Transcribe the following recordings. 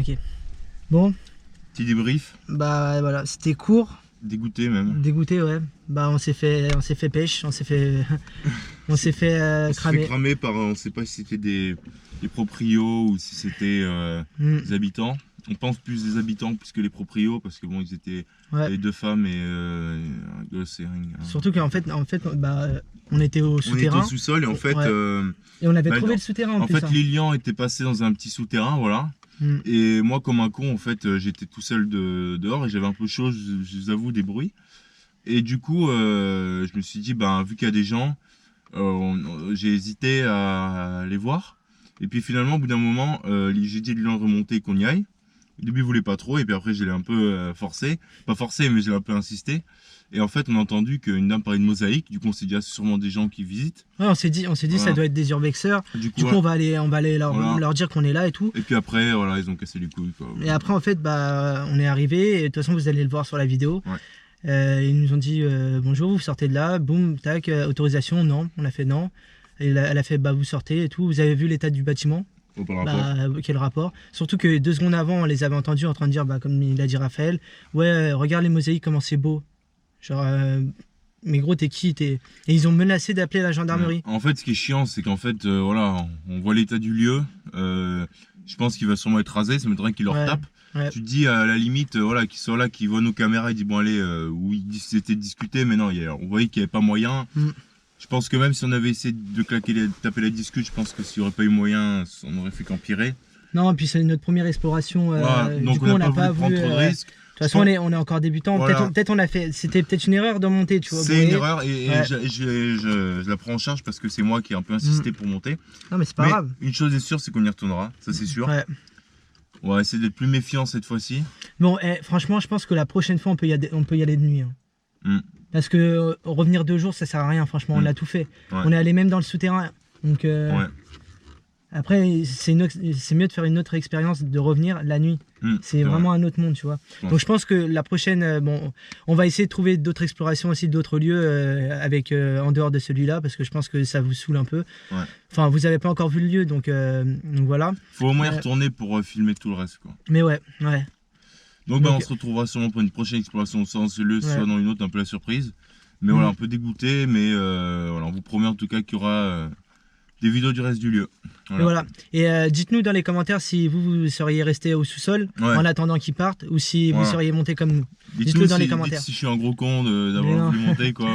Ok. Bon. Petit débrief. Bah voilà, c'était court. Dégoûté même. Dégoûté, ouais. Bah on s'est fait pêche, on s'est fait cramer. Cramé par, on sait pas si c'était des proprios ou si c'était des habitants. On pense plus des habitants plus que les proprios parce que bon, ils étaient les deux femmes et un gosse et un... Surtout qu'en fait, bah, on était au souterrain. On était au sous-sol et en fait... et on avait trouvé le souterrain en fait, Lilian était passé dans un petit souterrain, voilà. Et moi, comme un con, en fait, j'étais tout seul dehors et j'avais un peu chaud, je vous avoue, des bruits. Et du coup, je me suis dit, ben, vu qu'il y a des gens, j'ai hésité à les voir. Et puis finalement, au bout d'un moment, j'ai dit à Lilian de remonter et qu'on y aille. Au début, il voulait pas trop, et puis après, je l'ai un peu forcé. Pas forcé, mais j'ai un peu insisté. Et en fait, on a entendu qu'une dame parlait de mosaïque. Du coup, on s'est dit, ah, c'est sûrement des gens qui visitent. Ouais, on s'est dit, voilà. Ça doit être des urbexeurs. Du coup, on va aller leur dire qu'on est là et tout. Et puis après, voilà, ils ont cassé les couilles, quoi. Et après, en fait, bah, on est arrivé. Et de toute façon, vous allez le voir sur la vidéo. Ouais. Ils nous ont dit, bonjour, vous sortez de là. Boum, tac, autorisation, non. On a fait non. Et elle a fait, bah, vous sortez et tout. Vous avez vu l'état du bâtiment? Quel rapport? Surtout que 2 secondes avant, on les avait entendus en train de dire, bah, comme il a dit Raphaël, ouais, regarde les mosaïques, comment c'est beau. Genre, mais gros, t'es qui? Et ils ont menacé d'appeler la gendarmerie. En fait, ce qui est chiant, c'est qu'en fait, voilà, on voit l'état du lieu. Je pense qu'il va sûrement être rasé, ça m'étonnerait qu'il leur tape. Ouais. Tu te dis à la limite, voilà, qu'ils soient là, qu'ils voient nos caméras, ils disent bon allez, où ils étaient discutés, mais non, on voyait qu'il n'y avait pas moyen. Je pense que même si on avait essayé de taper la discute, je pense que s'il n'y aurait pas eu moyen, on aurait fait qu'empirer. Non, puis c'est notre première exploration. Voilà, donc du coup, on n'a pas voulu prendre trop de risques. De toute façon, on est encore débutant. Voilà. Peut-être on a fait. C'était peut-être une erreur de monter, tu vois. C'est une erreur et je la prends en charge parce que c'est moi qui ai un peu insisté pour monter. Non, mais c'est pas grave. Une chose est sûre, c'est qu'on y retournera, ça c'est sûr. Ouais. On va essayer d'être plus méfiant cette fois-ci. Bon, franchement, je pense que la prochaine fois, on peut y aller de nuit. Parce que revenir 2 jours, ça sert à rien, franchement, on a tout fait. Ouais. On est allé même dans le souterrain. Donc, après, c'est mieux de faire une autre expérience, de revenir la nuit. C'est vraiment un autre monde, tu vois. Donc je pense que la prochaine, bon, on va essayer de trouver d'autres explorations aussi, d'autres lieux en dehors de celui-là, parce que je pense que ça vous saoule un peu. Enfin, vous n'avez pas encore vu le lieu, donc voilà. Faut au moins y retourner pour filmer tout le reste, quoi. Mais ouais. Donc on se retrouvera sûrement pour une prochaine exploration, soit dans ce lieu, soit dans une autre, un peu la surprise. Mais voilà, un peu dégoûté, mais voilà, on vous promet en tout cas qu'il y aura des vidéos du reste du lieu. Voilà. Et dites-nous dans les commentaires si vous seriez resté au sous-sol en attendant qu'ils partent, ou si vous seriez monté comme nous. Dites-le dans les commentaires. Dites si je suis un gros con d'avoir voulu monter, quoi.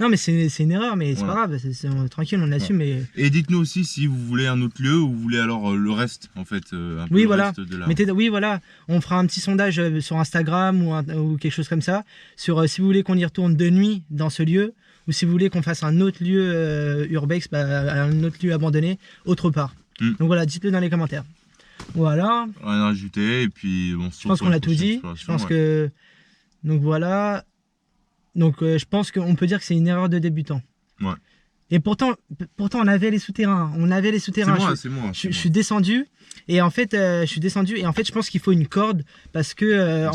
Non, mais c'est une erreur, mais c'est pas grave, tranquille, on assume. Et dites-nous aussi si vous voulez un autre lieu ou vous voulez alors le reste, en fait. Un peu reste de la... Oui, voilà, on fera un petit sondage sur Instagram ou quelque chose comme ça, sur si vous voulez qu'on y retourne de nuit dans ce lieu, ou si vous voulez qu'on fasse un autre lieu urbex, un autre lieu abandonné, autre part. Donc voilà, dites-le dans les commentaires. Voilà. Rien à rajouter, et puis bon, je pense qu'on a tout dit. Je pense que... Donc voilà. Donc je pense qu'on peut dire que c'est une erreur de débutant. Et pourtant on avait les souterrains. C'est moi. Je suis descendu. Et en fait, je pense qu'il faut une corde. Parce que,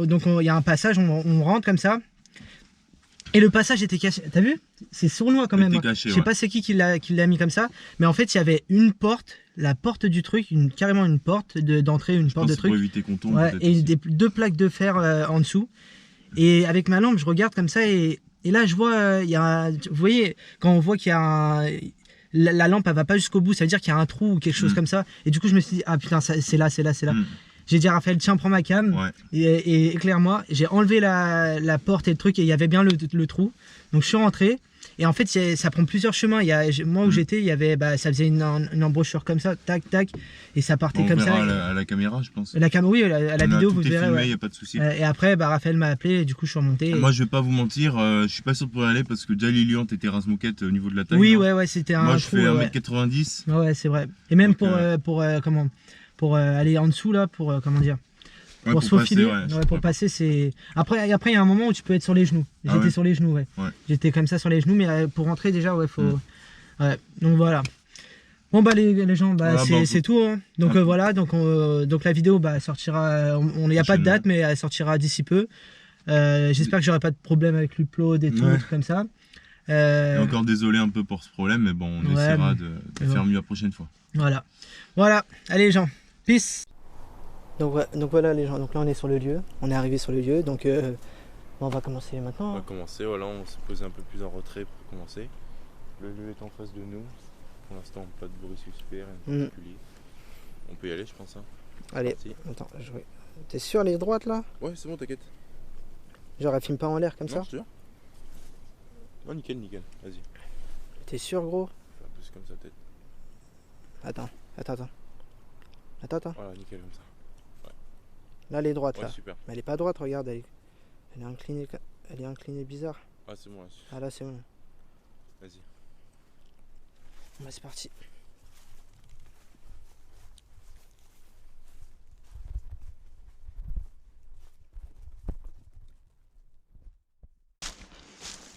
donc il y a un passage, on rentre comme ça. Et le passage était caché. T'as vu? C'est sournois quand même. Caché, je sais pas c'est qui l'a mis comme ça. Mais en fait, il y avait une porte. La porte du truc, carrément une porte d'entrée, une porte de truc. Pour éviter qu'on tombe. Et 2 plaques de fer en dessous. Et avec ma lampe, je regarde comme ça et là, je vois, vous voyez, quand on voit qu'il y a la lampe, elle va pas jusqu'au bout, ça veut dire qu'il y a un trou ou quelque chose comme ça. Et du coup, je me suis dit, ah putain, c'est là. J'ai dit à Raphaël, tiens, prends ma cam et éclaire-moi. J'ai enlevé la porte et le truc et il y avait bien le trou. Donc, je suis rentré. Et en fait, ça prend plusieurs chemins. Moi où j'étais, il y avait, ça faisait une embouchure comme ça, tac, tac, et ça partait comme ça. À la caméra, je pense. Oui, à la vidéo, vous verrez. Filmé, y a pas de souci. Et après, Raphaël m'a appelé, et du coup, je suis remonté. Moi, je vais pas vous mentir, je suis pas sûr de pouvoir y aller parce que déjà Lilian était Rasmoquette au niveau de la taille. Oui, c'était un. Moi, je fais 1m90. Ouais, c'est vrai. Et même pour aller en dessous, là, comment dire. Pour se faufiler, pour passer, c'est... Après, il y a un moment où tu peux être sur les genoux. J'étais sur les genoux, J'étais comme ça sur les genoux, mais pour rentrer, déjà, faut... Donc voilà. Bon, les gens, c'est tout. Hein. Donc voilà, donc la vidéo sortira... Il n'y a pas de date, mais elle sortira d'ici peu. J'espère que j'aurai pas de problème avec l'upload et tout, comme ça. Et encore désolé un peu pour ce problème, mais bon, on essaiera de faire mieux la prochaine fois. Voilà. Allez, les gens. Peace. Donc voilà les gens, donc là on est sur le lieu, on est arrivé sur le lieu, donc on va commencer On maintenant. va commencer, voilà, on s'est posé un peu plus en retrait pour commencer. Le lieu est en face de nous. Pour l'instant, pas de bruit suspect, rien de particulier. On peut y aller, je pense. Hein. Allez, Parti. attends, t'es sûr les droites là? Ouais, c'est bon, t'inquiète. Genre elle filme pas en l'air comme Non, ça? je te jure. Non, nickel, vas-y. T'es sûr gros? Fais un peu comme ça, tête. Attends. Voilà, nickel, comme ça. Là elle est droite Ouais, là. super. Mais elle est pas droite, regarde, elle est inclinée bizarre. Ah, c'est bon, là. Ah là c'est bon. Vas-y. Bah c'est parti.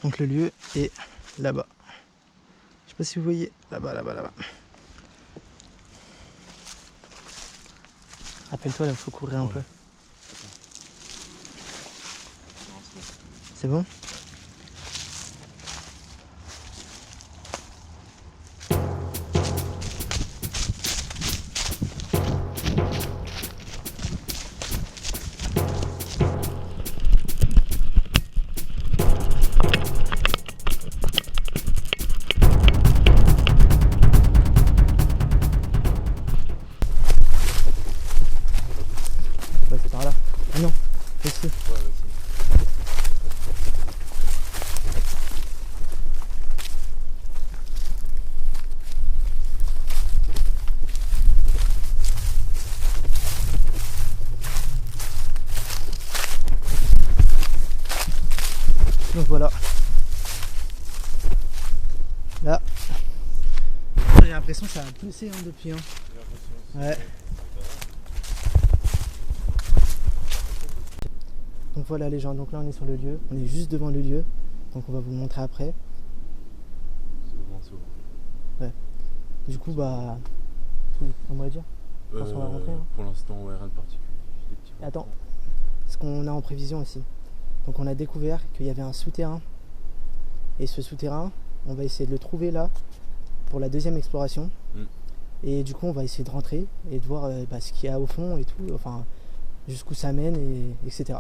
Donc le lieu est là-bas. Je sais pas si vous voyez. Là-bas. Rappelle-toi, là, il faut courir un peu. Non, c'est bon. C'est bon? Ouais, c'est par là. Ah non, ici. Ouais, vas-y. Donc voilà. Là. J'ai l'impression que ça a poussé hein, depuis. Hein. Ouais. Donc voilà les gens, donc là on est sur le lieu, on est juste devant le lieu, donc on va vous le montrer après. C'est bon. Du coup bah, on va dire, quand on va rentrer. Hein. Pour l'instant, ouais, rien de particulier. Des petits Attends, ce qu'on a en prévision aussi. Donc on a découvert qu'il y avait un souterrain, et ce souterrain, on va essayer de le trouver là, pour la deuxième exploration. Et du coup on va essayer de rentrer et de voir ce qu'il y a au fond et tout, enfin jusqu'où ça mène et etc.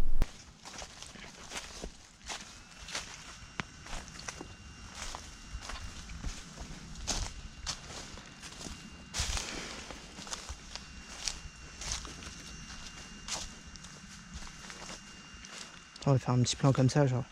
On va faire un petit plan comme ça genre.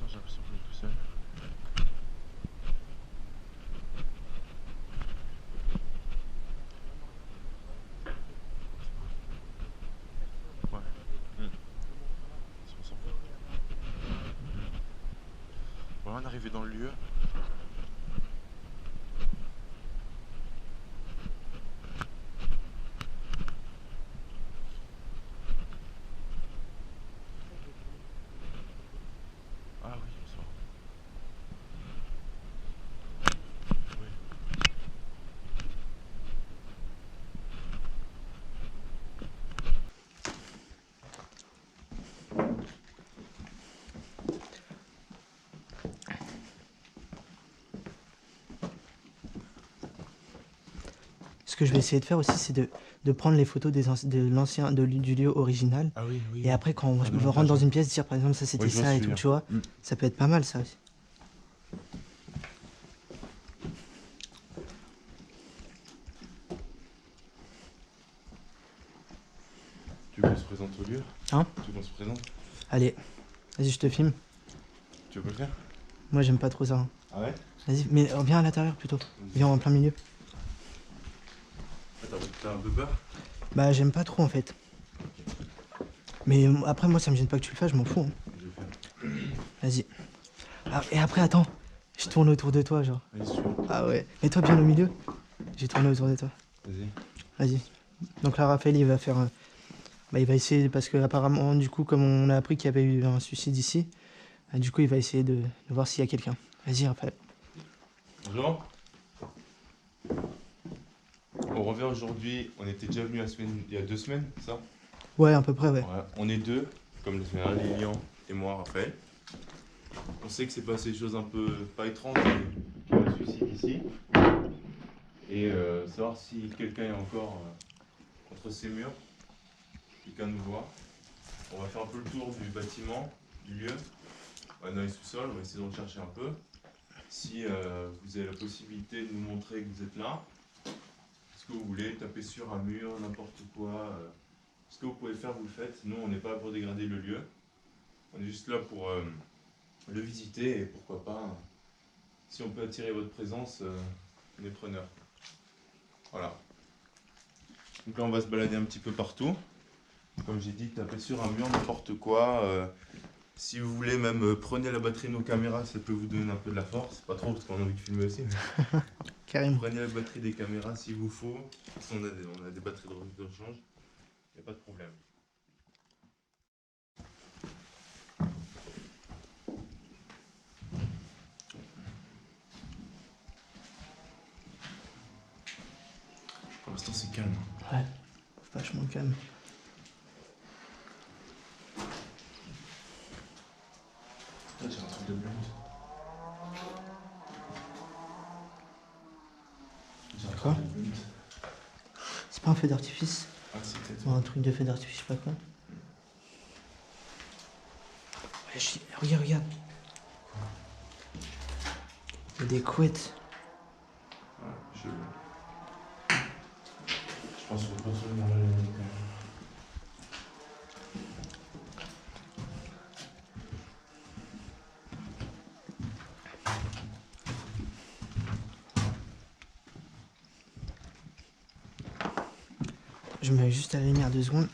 J'ai l'impression que je suis tout seul. Ouais. On s'en fout. Voilà, on est arrivé dans le lieu. Ah oui, bonsoir. Oui. Ce que je vais essayer de faire aussi, c'est de prendre les photos du lieu original. Ah oui, oui. Et après, quand on montage, rentre dans ouais. une pièce, dire par exemple ça c'était Ouais, je vois ça et celui-là. tout, tu vois. Ça peut être pas mal ça aussi. Tu veux qu'on se présente au lieu? Hein? Tu veux qu'on se présente? Allez, vas-y, je te filme. Tu veux pas le faire? Moi, j'aime pas trop ça. Hein. Ah Ah ouais? Vas-y, mais viens à l'intérieur plutôt. Viens en plein milieu. T'as un peu peur? Bah j'aime pas trop en fait. Mais après moi ça me gêne pas que tu le fasses, je m'en fous. Hein. Je vais faire. Vas-y. Ah, et après attends, je tourne autour de toi genre. Vas-y, suis-moi. Ah ouais. Mets-toi bien au milieu. J'ai tourné autour de toi. Vas-y. Vas-y. Donc là Raphaël il va faire... Bah, il va essayer, parce que apparemment du coup comme on a appris qu'il y avait eu un suicide ici, du coup il va essayer de voir s'il y a quelqu'un. Vas-y Raphaël. Bonjour. On revient aujourd'hui, on était déjà venu il y a 2 semaines, ça? Ouais à peu près ouais. Ouais. On est deux, comme la semaine dernière, Lilian et moi, Raphaël. On sait que c'est passé des choses un peu, pas étranges, mais qu'il y a un suicide ici. Et savoir si quelqu'un est encore entre ces murs, quelqu'un nous voit. On va faire un peu le tour du bâtiment, du lieu. On va dans les sous-sols, on va essayer de rechercher un peu. Si vous avez la possibilité de nous montrer que vous êtes là, ce que vous voulez, taper sur un mur, n'importe quoi. Ce que vous pouvez faire, vous le faites. Nous, on n'est pas là pour dégrader le lieu. On est juste là pour le visiter et pourquoi pas, si on peut attirer votre présence, on est preneur. Voilà. Donc là, on va se balader un petit peu partout. Comme j'ai dit, tapez sur un mur, n'importe quoi. Si vous voulez, même prenez la batterie de nos caméras, ça peut vous donner un peu de la force. Pas trop, parce qu'on a envie de filmer aussi. Mais... Carrément. Prenez la batterie des caméras s'il vous faut. On a des batteries de rechange. Il n'y a pas de problème. Pour l'instant, c'est calme. Ouais, vachement calme. Là, j'ai un truc de blonde. Quoi? C'est pas un feu d'artifice? Ah, c'est peut-être. Ou un truc de feu d'artifice, je sais pas quoi. Ouais, regarde, regarde. Il y a des couettes. Ouais, je pense qu'on peut pas se venir là, les mecs, quand même. Je me mets juste à la lumière 2 secondes.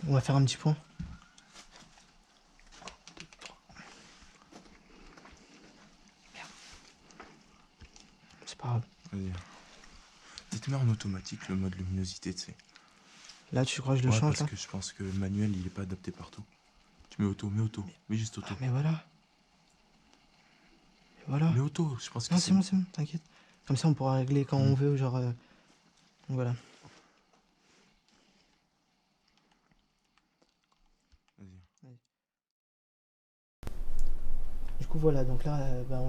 On va faire un petit point. Merde. C'est pas grave. Vas-y. Dites-moi en automatique le mode luminosité, tu sais. Là, tu crois que je le change parce là? que je pense que le manuel il est pas adapté partout. Tu mets auto, mets juste auto. Ah, mais voilà. Mais voilà. Mets auto, je pense que Non, c'est bon, t'inquiète. Comme ça, on pourra régler quand on veut, genre. Donc voilà. Vas-y. Du coup, voilà, donc là, bah,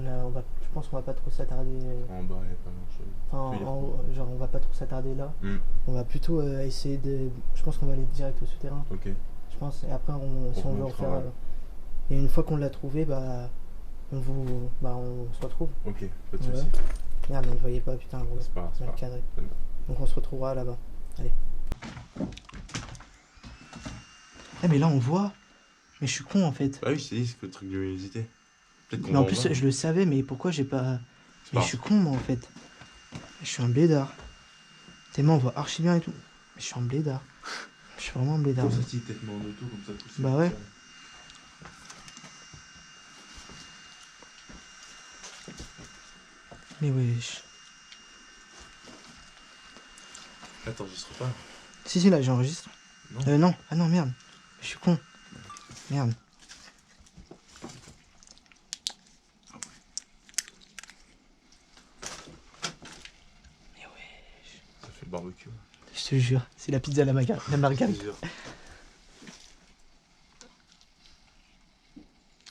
je pense qu'on va pas trop s'attarder. En bas, il n'y a pas grand-chose. Enfin, Oui. en haut, genre, on va pas trop s'attarder là. Hmm. On va plutôt essayer de. Je pense qu'on va aller direct au souterrain. Ok. Je pense. Et après, si on veut remontera, refaire. ouais. Et une fois qu'on l'a trouvé, bah. On se retrouve. Ok, pas de Ouais. soucis. Merde, on ne voyait pas, putain, gros. C'est pas grave, c'est Mal pas grave. cadré. Donc on se retrouvera là-bas. Allez. Eh, mais là, on voit. Mais je suis con en fait. Bah oui, je t'ai dit, c'est que le truc de luminosité. Peut-être qu'on Mais va en en plus, bas. je le savais, mais pourquoi j'ai pas. C'est Mais pas je suis con, moi en fait. Je suis un blédard. Tellement on voit archi bien et tout. Mais je suis un blédard. Je suis vraiment un blédard. Comme ça, tu peut-être mis en auto, comme ça, tout seul. Bah ouais. Mais wesh. Attends, j'enregistre pas. Si, là, j'enregistre. Non. Non. Ah non, merde. Je suis con. Merde. Mais wesh. Ça fait barbecue. Je te jure, c'est la pizza à la margarita. Je te jure.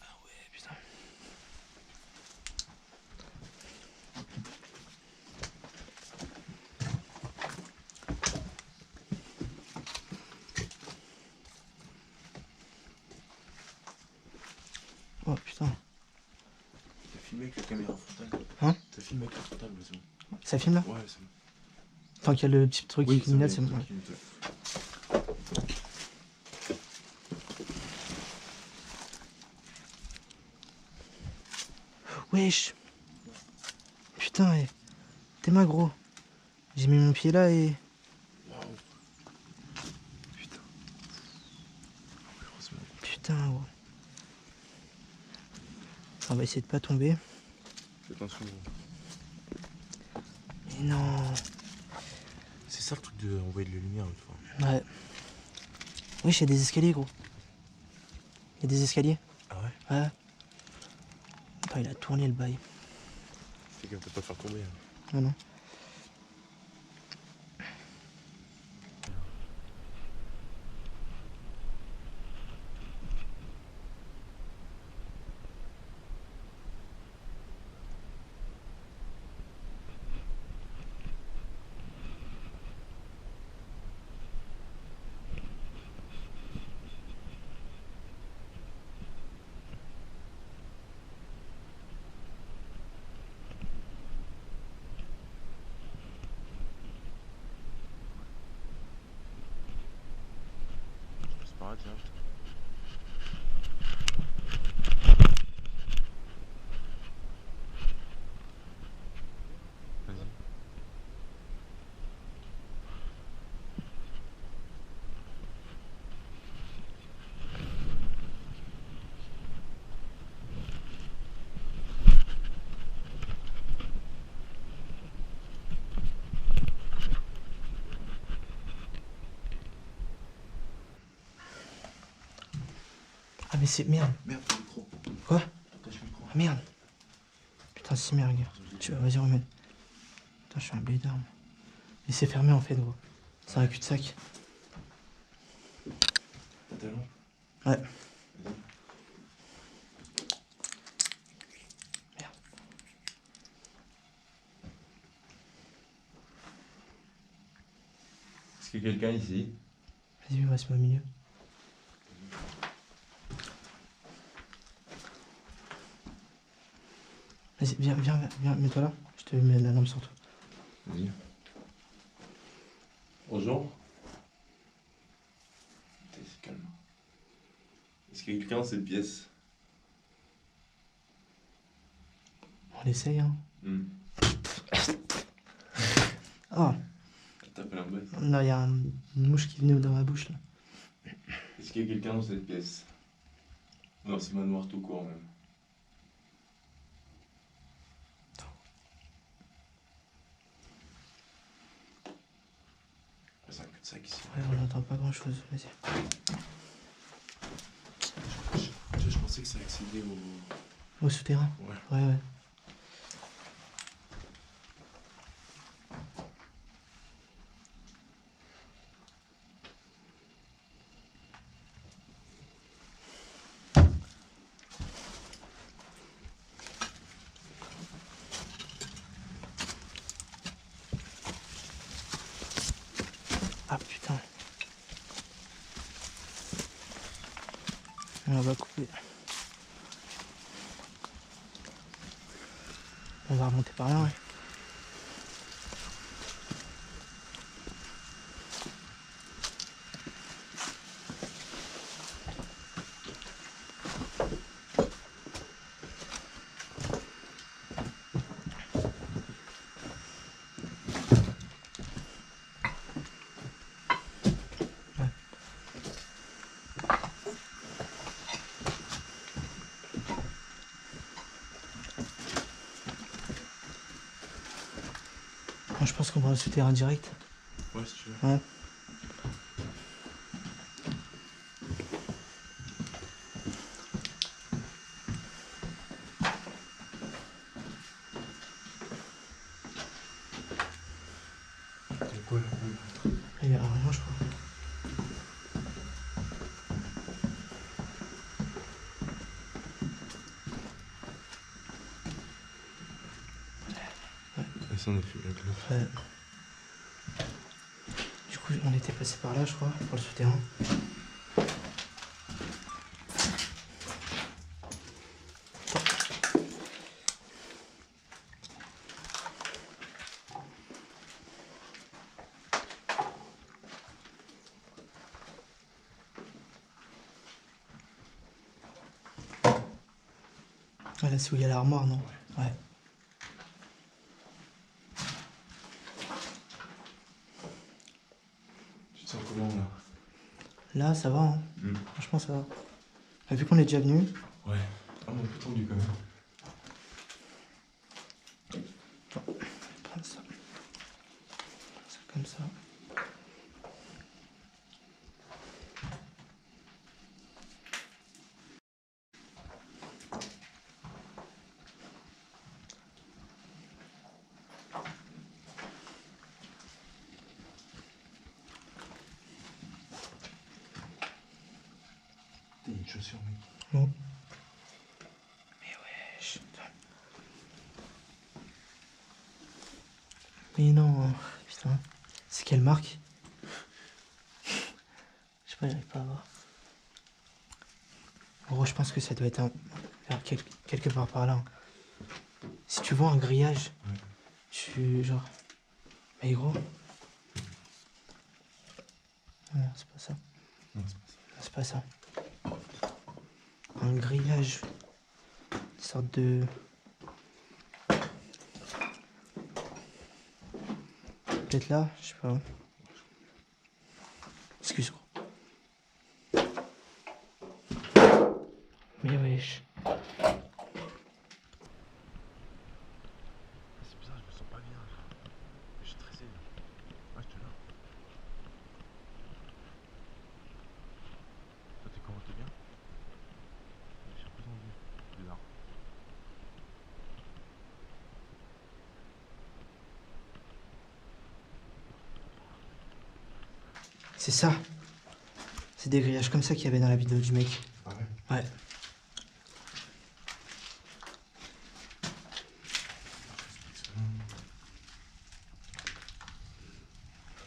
Ah ouais, putain. Oh putain. T'as filmé avec la caméra frontale? Hein? T'as filmé avec la frontale, mais c'est bon. Ça filme là? Ouais, c'est bon. Tant qu'il y a le petit truc qui clignote, c'est bon. Wesh. Putain, t'es ma gros. J'ai mis mon pied là et... Putain. Heureusement. Putain, gros. On va essayer de pas tomber. Fais attention, gros. Mais non. C'est ça le truc de envoyer de la lumière une fois. Ouais. Wesh, il y a des escaliers, gros. Il y a des escaliers. Ah ouais? Ouais. Putain, il a tourné le bail. Fais gaffe de pas te faire tomber. Hein. Non, non. C'est pas grave, tiens. Vas-y. Ah, mais c'est... Merde. Merde, ton micro. Quoi? Cache le micro. Ah, merde. Putain, c'est merde, gars. Vas-y, remets. Putain, je suis un blédard, moi. Mais c'est fermé, en fait, gros. C'est un cul-de-sac. T'as ta lampe? Ouais. Vas-y. Merde. Est-ce qu'il y a quelqu'un ici? Vas-y, reste-moi au milieu. Vas-y, viens, mets-toi là. Je te mets la lampe sur toi. Vas-y. Bonjour. C'est calme. Est-ce qu'il y a quelqu'un dans cette pièce? On essaye, hein. Oh, T'as tapé la boîte. là, il y a une mouche qui venait dans ma bouche, là. Est-ce qu'il y a quelqu'un dans cette pièce? Non, c'est manoir tout court même. C'est un cul-de-sac ici. Ouais, on n'entend pas grand-chose. Vas-y. Je pensais que ça accédait au... Au souterrain? Ouais. Ouais. Ah putain. On va couper. On va remonter par là, ouais. Moi, je pense qu'on va au souterrain direct. Ouais, si tu veux. Ouais. C'est quoi là? Il y a rien, je crois. Et ça, on a fait la clope. Ouais. Du coup, on était passé par là, je crois, pour le souterrain. Ah, là, c'est où il y a l'armoire, non? Ouais. Tu te sens comment là? Là, ça va, hein. Franchement, ça va. Vu qu'on est déjà venu. Ouais. Ah, mais un peu tendu quand même. Prends ça. Ça comme ça. T'as une chaussure, mec. Bon. Mais wesh. Mais non, putain. C'est quelle marque? Je sais pas, j'arrive pas à voir. En gros, je pense que ça doit être vers quelque part par là. Si tu vois un grillage, Ouais. genre. Mais gros. Non, c'est pas ça. Non, C'est pas ça. Un grillage. Une sorte de. Peut-être là, je sais pas. Excuse-moi. Mais wesh. C'est bizarre, je me sens pas bien. Je suis stressé. Ouais, je te jure. Toi, t'es comment? T'es bien? J'ai l'impression de bizarre. C'est ça. C'est des grillages comme ça qu'il y avait dans la vidéo du mec. Ah ouais? Ouais.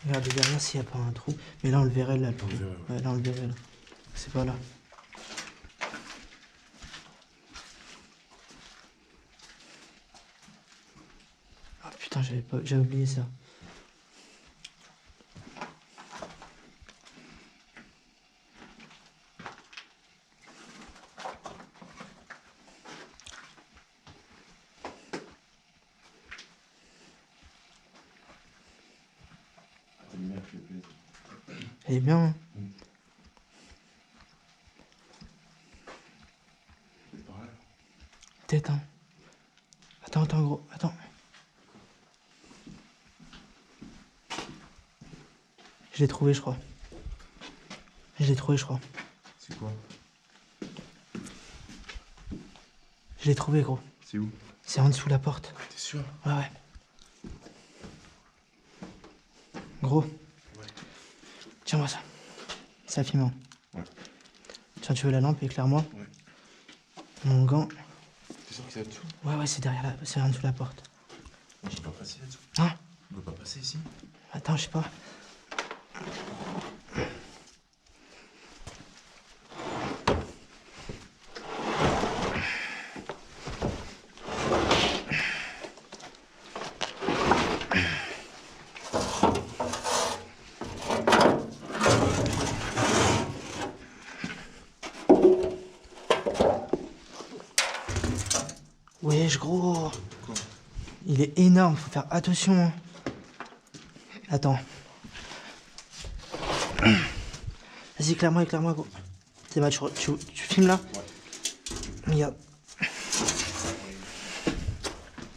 Regardez derrière s'il n'y a pas un trou. Mais là on le verrait là le trou. Ouais, là on le verrait là. C'est pas là. Ah putain, j'avais oublié ça. T'as une mère qui fait plaisir. Elle est bien, hein. C'est par là. Peut-être, hein. Attends, gros, attends. Je l'ai trouvé, je crois. C'est quoi? Je l'ai trouvé, gros. C'est où? C'est en dessous de la porte. T'es sûr? Ouais. Gros. Ouais. Tiens-moi ça. C'est filmant. Ouais. Tiens, tu veux la lampe, éclaire-moi. Ouais. Mon gant. T'es sûr que c'est là-dessous? Ouais, c'est derrière c'est en dessous de la porte. Je peux pas passer là-dessous. Hein? On peut pas passer ici? Attends, je sais pas. Wesh, gros. Quoi? Il est énorme, faut faire attention. Attends. Vas-y, éclaire-moi, gros. C'est bon, tu filmes là? Ouais. Regarde.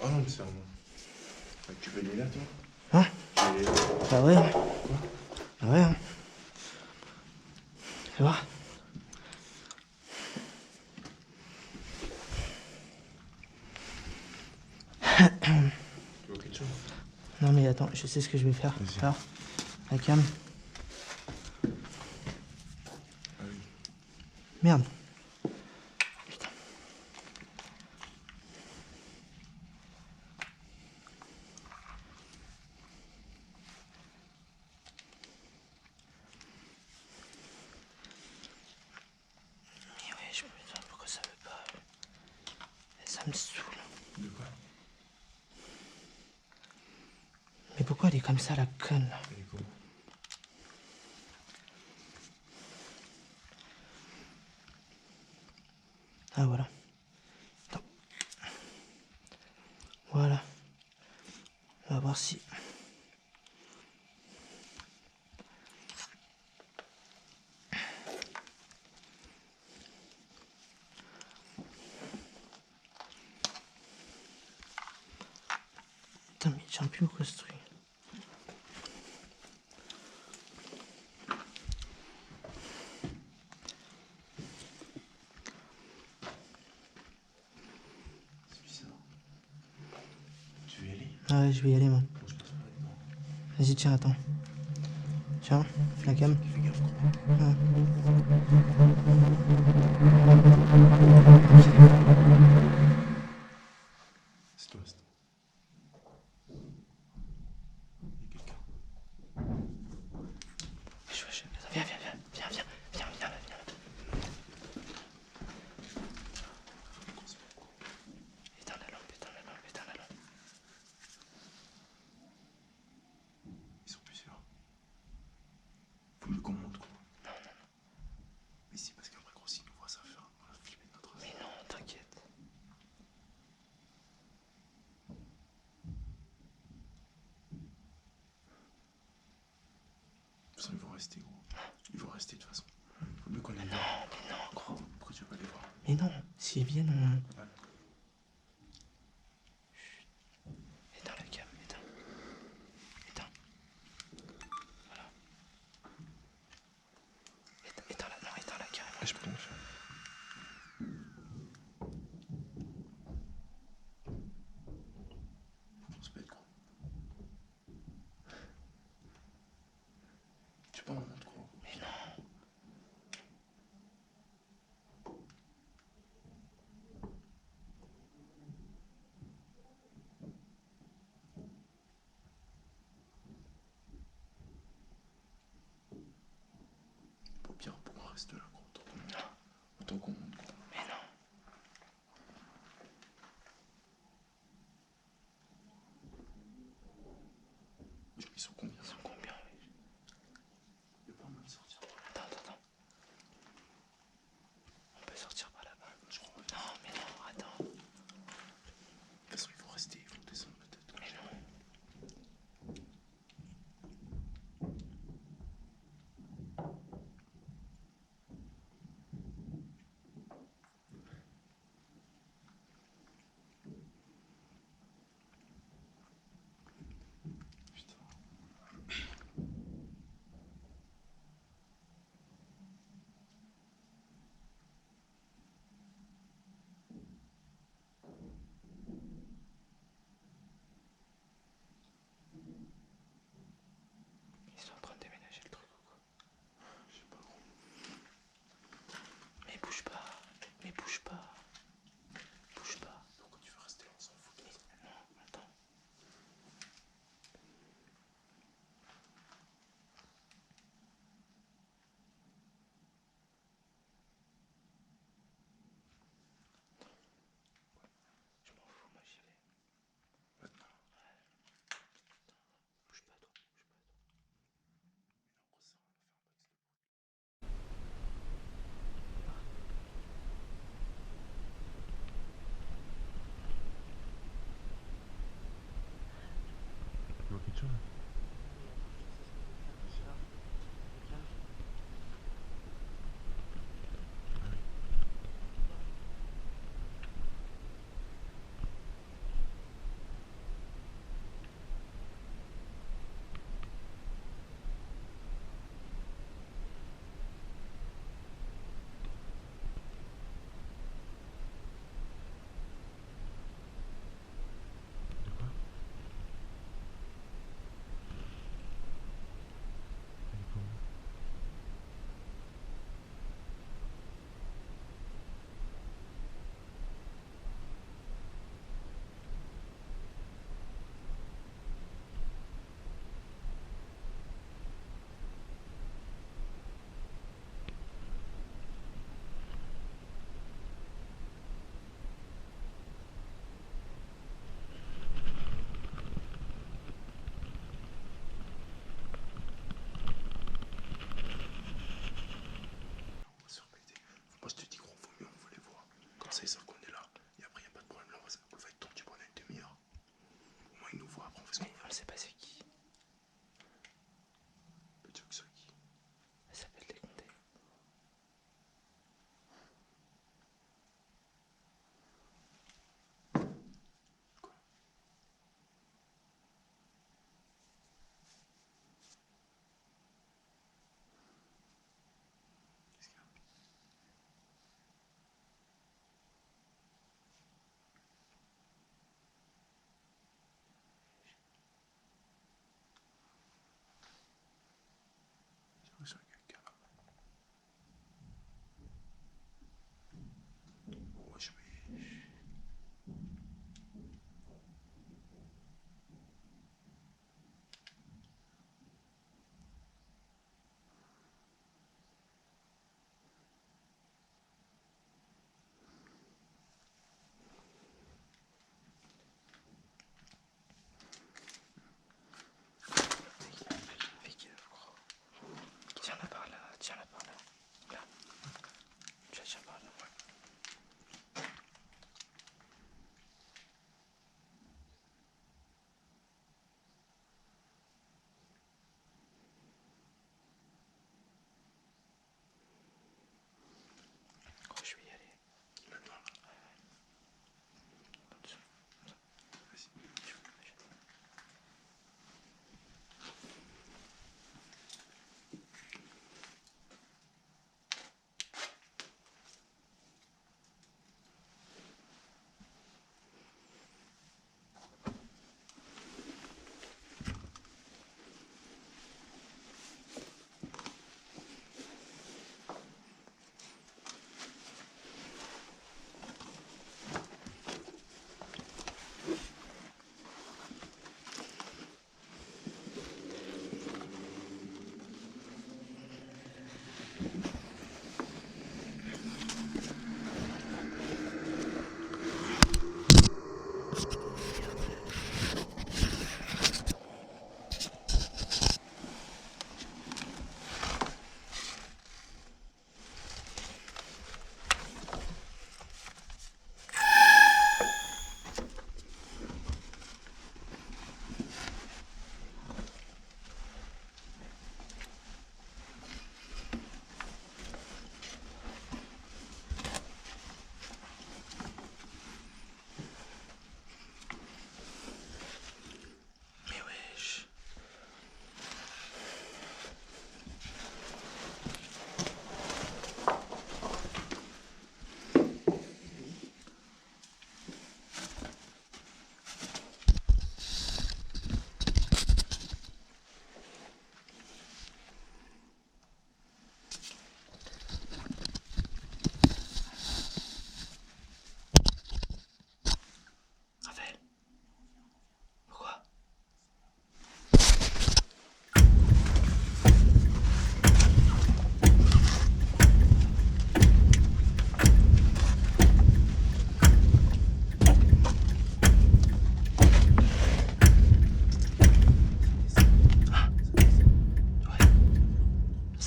Ah non, mais c'est un. Tu veux aller là, toi? Hein? Tu veux aller là? Bah ouais. Hein. Quoi? Bah ouais. Hein. Fais voir. Tu vois quelque chose? Non mais attends, je sais ce que je vais faire. Vas-y. Alors, la cam. Ah oui. Merde. Putain. Mais ouais, je me demande pourquoi ça veut pas. Ça me saoule. De quoi? Mais pourquoi elle est comme ça, la conne là? Elle est comment? Ah voilà. Attends. va voir si... Putain, mais j'ai plus construit. Tu veux y aller? Ouais, je vais y aller, moi. Vas-y, tiens, attends. Tiens, la cam. Fais gaffe, gros. Ouais. C'est toi, c'est toi. Il y a quelqu'un. Viens, viens. Éteins la lampe. Ils sont plusieurs. Faut mieux qu'on monte, quoi. Non. Mais si, parce qu'après, gros, s'ils nous voient, ça va faire. On va flipper de notre race. Mais non, t'inquiète. De toute façon, ils vont rester, gros. Ils vont rester, de toute façon. Faut mieux qu'on aille voir. Mais non, gros. Pourquoi tu veux pas les voir? Mais non, s'ils viennent, on... Ouais. Éteins la cam, éteins. Voilà. Éteins la carrément. Ah, je plonge. On se pète, gros. Tu peux en monter, gros. Mais non. Au pire, pourquoi on reste là, gros? Autant qu'on monte, gros. Mais non. Ils sont combien? Ils sont combien, oui? Y'a pas moyen de sortir. Attends. On peut sortir par là-bas. Je crois. Non, mais non, attends. De toute façon, ils vont rester, ils vont descendre peut-être. Mais non. Putain. Ils sont en train de déménager le truc ou quoi? Je sais pas, gros. Mais bouge pas. Pourquoi tu veux rester là? On s'en fout. Non, attends. Je m'en fous, moi j'y vais. Maintenant. Bouge pas toi. Mais non, gros, ça va faire un max de bruit. Tu vois quelque chose? De quoi? Elle est comment? On va se faire péter. Moi je te dis gros, vaut mieux on va les voir. Comme ça ils savent qu'on est là. Et après y a pas de problème là, on va être tendu pendant une demi-heure. Au moins ils nous voient, après on fait ce qu'on veut.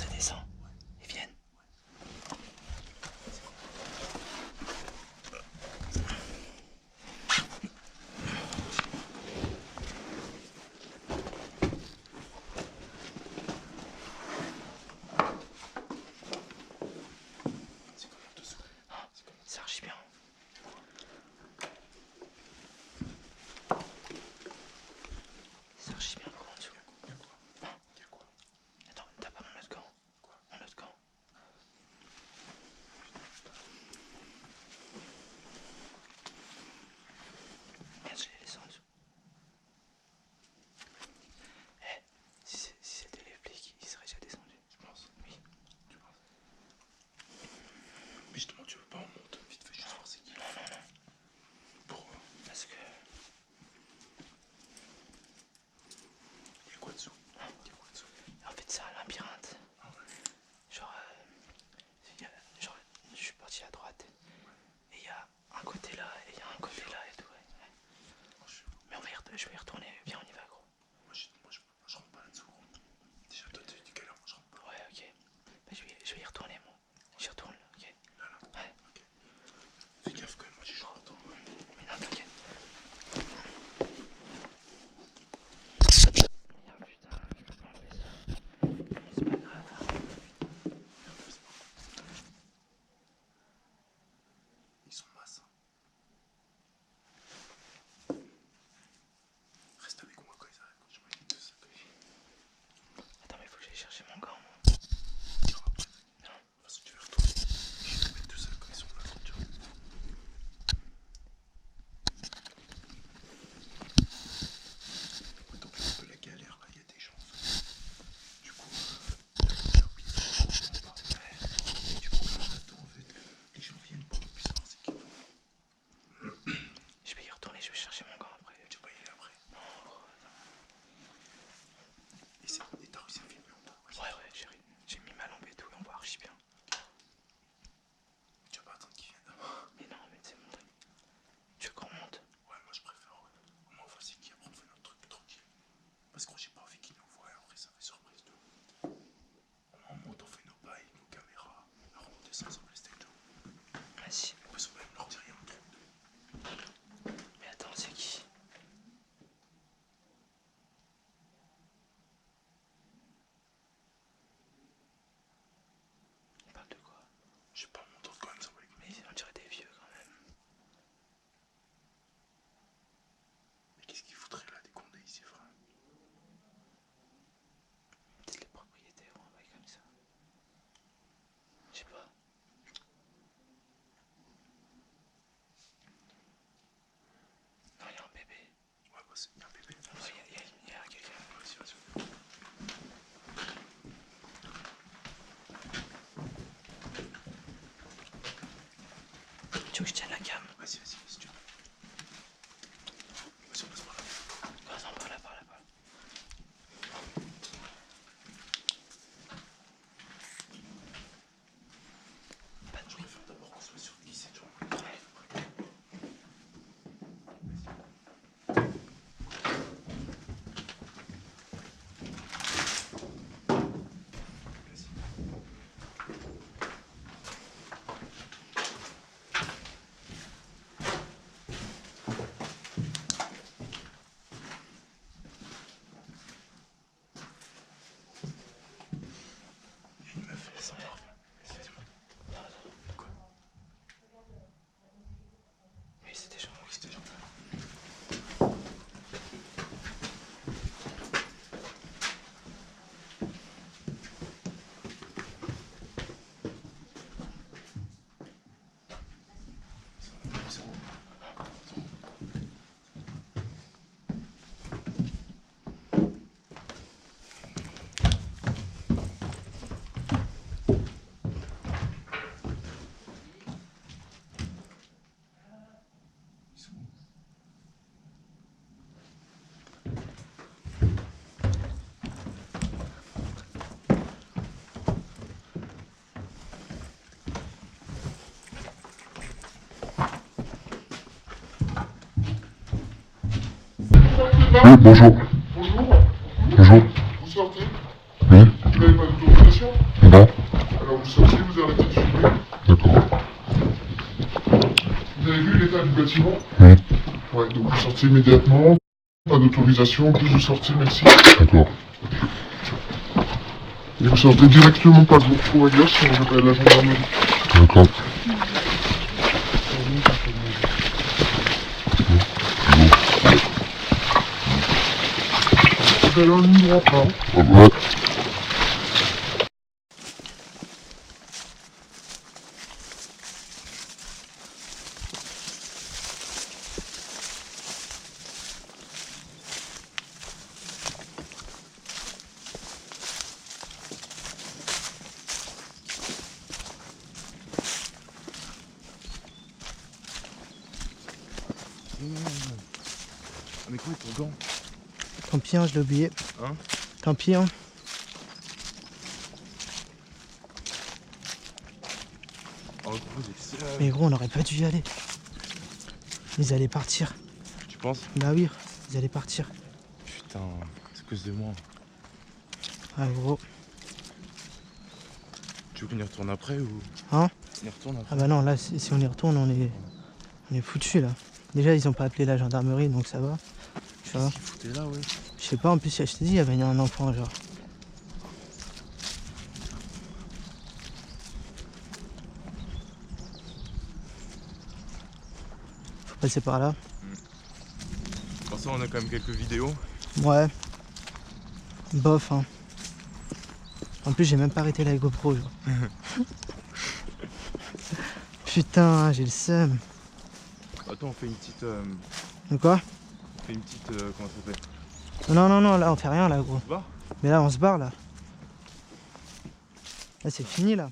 ça descend. Ils viennent. C'est archi bien. C'est archi bien gros en dessous. Attends, t'as pas mon autre gant? Mon autre gant. Merde, je l'ai laissé en dessous. Eh, si c'était les flics, ils seraient déjà descendus. Tu penses? Oui. Tu penses? Mais justement, tu veux pas en monte vite fait, juste voir c'est qui. Non. Pourquoi? Parce que... Il y a quoi dessous? En fait, c'est un labyrinthe. Ah ouais. Genre, je suis parti à droite. Et il y a un côté là, et il y a un côté là et tout. Ouais. Mais je vais y retourner. Viens, on y va, gros. Moi, je rentre pas là-dessous. Déjà, toi, t'es du galère, moi, je rentre pas. Ouais, ok. Bah, je vais y retourner, moi. J'y retourne, là, ok. Là. Ouais. Ok. Fais gaffe quand même, moi, j'ai chaud. Attends. Mais non, t'inquiète. Ah putain, je peux pas enlever ça. Mais c'est pas grave. Ils sont masse. Reste avec moi quand ils arrivent, quand je m'inquiète de ça. Attends, mais faut que j'aille chercher mon gant, moi. Tire après. Non. De toute façon, tu vas retourner. Je vais te mettre tout seul quand ils sont là, tu vois. Donc, un peu la galère, là, il y a des gens. Du coup, j'ai oublié de faire pas. Et du coup, là, on attend, en fait, les gens viennent pour qu'on puisse voir c'est qui. Je vais y retourner, je vais chercher mon gant après. Tu vas pas y aller après. Non, gros, attends. Et t'as réussi à filmer en bas. Ouais, j'ai mis ma lampe et tout, et on voit archi bien. Tu vas pas attendre qu'ils viennent. Mais non, mais c'est mon truc. Tu veux qu'on monte? Ouais, moi je préfère. Ouais. Au moins, on voit c'est qui, après on fait notre truc tranquille. Parce que j'ai pas envie qu'ils nous voient, après ça fait surprise de. Au moins, on monte, on fait nos bails, nos caméras. Alors on descend sans rester et tout. Vas-y. Parce qu'on va même leur dire rien, un truc. Mais attends, c'est qui? Il parle de quoi? Je sais pas, on monte quand même, ça va les Mais on dirait des vieux quand même. Mais qu'est-ce qu'ils foutraient là, des condés ici, frère? Peut-être les propriétaires ou un bail comme ça. Je sais pas. Non, il y a un bébé. Ouais, bah c'est bien bébé. Ouais, il y a quelqu'un. Vas-y. Tu veux que je tienne la cam? Vas-y, si tu veux. Vas-y, on passe par là. Attends, par là. Pas de Je bruit. préfère d'abord qu'on soit sûr de qui c'est, tu vois. Ouais. Vas-y. Il y a une meuf, elle s'en va. Vas-y, monte. Quoi? Oui, c'était genre. Oui, c'était gentil. Oui, bonjour. Bonjour, Bonjour. vous sortez? Oui. Vous n'avez pas d'autorisation? Non. Alors vous sortez, vous arrêtez de fumer. D'accord. Vous avez vu l'état du bâtiment? Oui. Ouais, donc vous sortez immédiatement. Pas d'autorisation, plus vous sortez, merci. D'accord. Et vous sortez directement par le trou à gaz si on appelle la gendarmerie. D'accord. Vous allez en ligne droite, hein. Ouais. Mais quoi, ton gant? Tant pis, hein, je l'ai oublié. Hein? Tant pis, hein. Oh gros, j'ai le seum. Mais gros, on aurait pas dû y aller. Ils allaient partir. Tu penses? Bah oui, ils allaient partir. Putain, c'est à cause de moi. Ah gros. Tu veux qu'on y retourne après ou? Hein? On y retourne après? Ah bah non, là, si on y retourne, on est foutu là. Déjà, ils ont pas appelé la gendarmerie, donc ça va. Tu vois? Qu'est-ce qu'ils foutaient là, ouais? Je sais pas, en plus, je t'ai dit, il y avait un enfant, genre. Faut passer par là. Pour ça, on a quand même quelques vidéos. Ouais. Bof, hein. En plus, j'ai même pas arrêté la GoPro, genre. Putain, j'ai le seum. Attends, on fait une petite. De quoi? On fait une petite. Comment ça s'appelle? Non, là, on fait rien, là, gros. Tu vas? Mais là, on se barre, là. Là, c'est fini, là.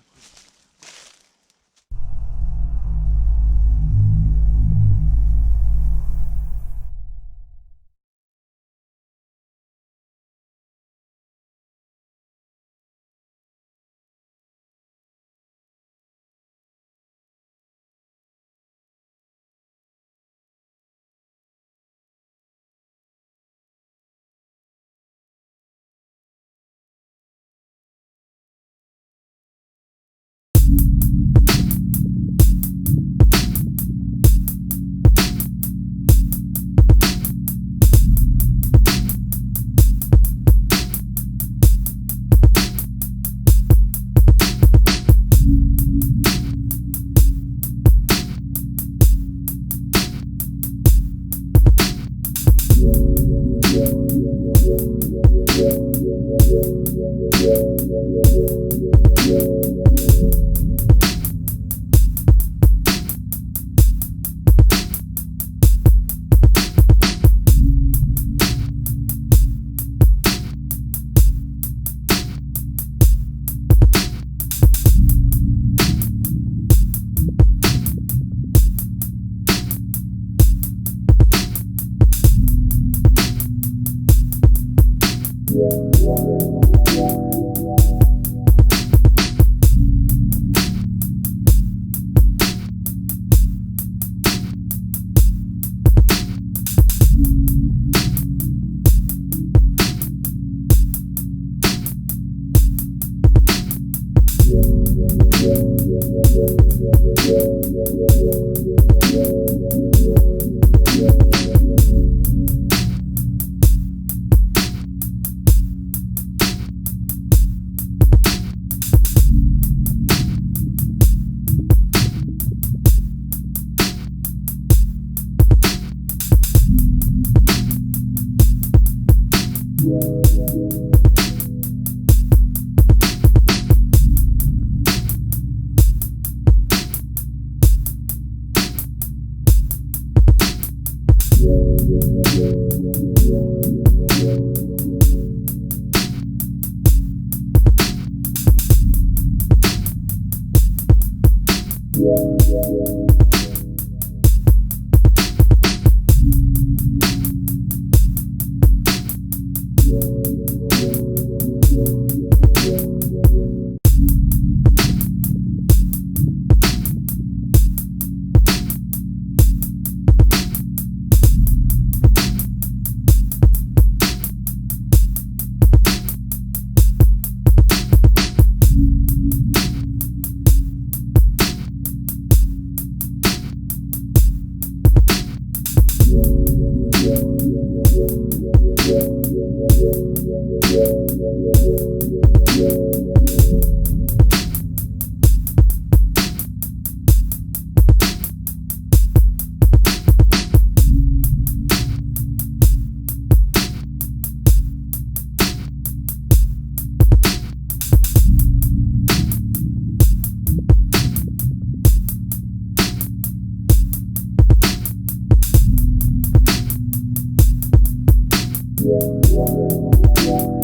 Thank